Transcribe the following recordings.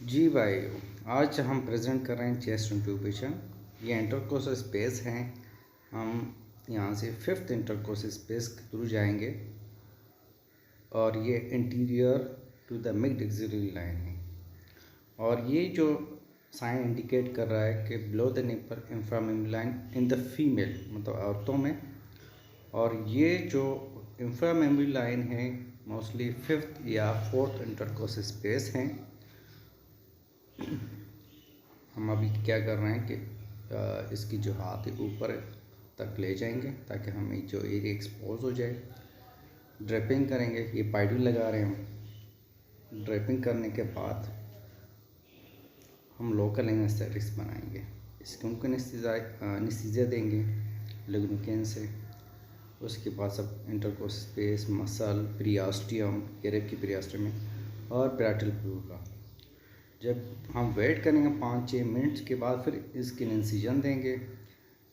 जी भाई, आज हम प्रेजेंट कर रहे हैं चेस्ट इंट्यूबेशन। ये इंटरकोर्स स्पेस हैं। हम यहाँ से फिफ्थ इंटरकोर्स स्पेस के थ्रू जाएंगे और ये interior to the mid axillary line है। और ये जो साइन इंडिकेट कर रहा है कि below the nipple inframammary line in the female, मतलब औरतों में। और ये जो इंफ्रामेमोरी लाइन है मोस्टली फिफ्थ या फोर्थ इंटरकोर्स स्पेस हैं। हम अभी क्या कर रहे हैं कि इसकी जो हाथ है ऊपर तक ले जाएंगे ताकि हमें जो एरिया एक्सपोज हो जाए। ड्रेपिंग करेंगे, ये पाइडी लगा रहे हैं हम। ड्रेपिंग करने के बाद हम लोकल एनेस्थेटिक्स बनाएंगे। इसको उनको एनेस्थीसिया देंगे लिग्नोकेन से। उसके बाद सब इंटरकोर्स स्पेस, मसल, पेरियास्टियम, एरेप की पेरियास्टियम में और पैराइटल फ्लूइड का। जब हम वेट करेंगे 5-6 मिनट के बाद फिर इसकी इंसिजन देंगे।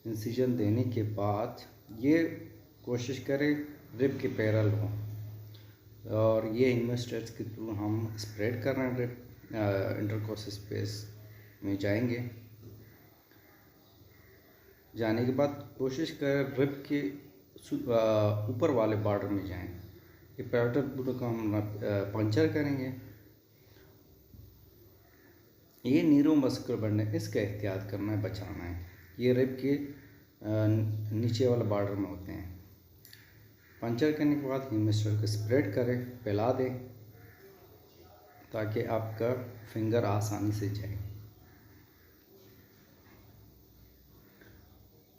इंसिजन देने के बाद ये कोशिश करें रिब के पैरेलल हो। और ये इन्वेस्टर्स के थ्रू हम स्प्रेड कर रहे हैं रिब इंटरकोर्स स्पेस में जाएंगे। जाने के बाद कोशिश करें रिब के ऊपर वाले बॉर्डर में जाएं। ये पैराइटल फ्लूइड का हम पंचर करेंगे। ये न्यूरोमस्कुलर बंड है, इसका एहतियात करना है, बचाना है। ये रिब के नीचे वाला बॉर्डर में होते हैं। पंचर करने के बाद हिमस्टर को स्प्रेड करें, फैला दें ताकि आपका फिंगर आसानी से जाए।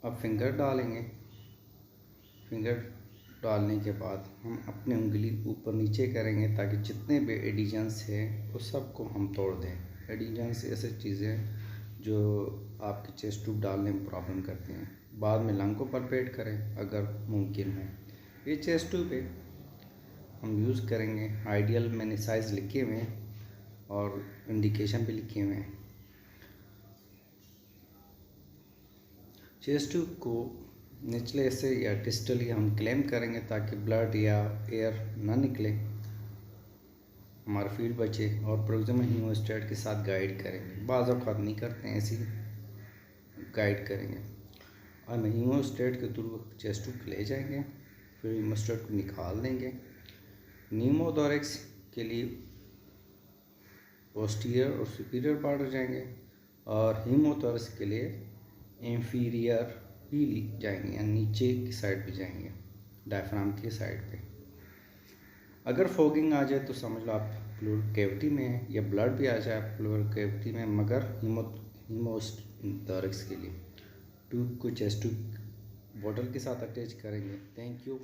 अब फिंगर डालेंगे। फिंगर डालने के बाद हम अपनी उंगली ऊपर नीचे करेंगे ताकि जितने भी एडिशंस हैं उस सब को हम तोड़ दें। एडिशंस ऐसे चीज़ें जो आपके चेस्ट ट्यूब डालने में प्रॉब्लम करती हैं। बाद में लंग को परपेट करें अगर मुमकिन है। ये चेस्ट ट्यूब है, हम यूज़ करेंगे। आइडियल मैंने साइज़ लिखे हुए हैं और इंडिकेशन भी लिखे हुए हैं। चेस्ट ट्यूब को निचले से या डिस्टली हम क्लेम करेंगे ताकि ब्लड या एयर ना निकले, हमारा फील्ड बचे। और प्रोक्सिमल हीमोस्टेट के साथ गाइड करेंगे। बाज़ औक़ात नहीं करते हैं, ऐसी गाइड करेंगे। और हम हीमोस्टेट के थ्रू चेस्ट ट्यूब ले जाएंगे, फिर हीमोस्टेट को निकाल देंगे। न्यूमोथोरैक्स के लिए पोस्टीरियर और सुपीरियर बॉर्डर जाएंगे और हीमोथोरैक्स के लिए इंफीरियर भी जाएंगे या नीचे की साइड पे जाएंगे, डायफ्राम की साइड पे। अगर फोगिंग आ जाए तो समझ लो आप प्लूरल कैविटी में है, या ब्लड भी आ जाए प्लूरल कैविटी में, मगर हीमोथोरैक्स के लिए ट्यूब को चेस्ट ट्यूब बॉटल के साथ अटैच करेंगे। Thank you.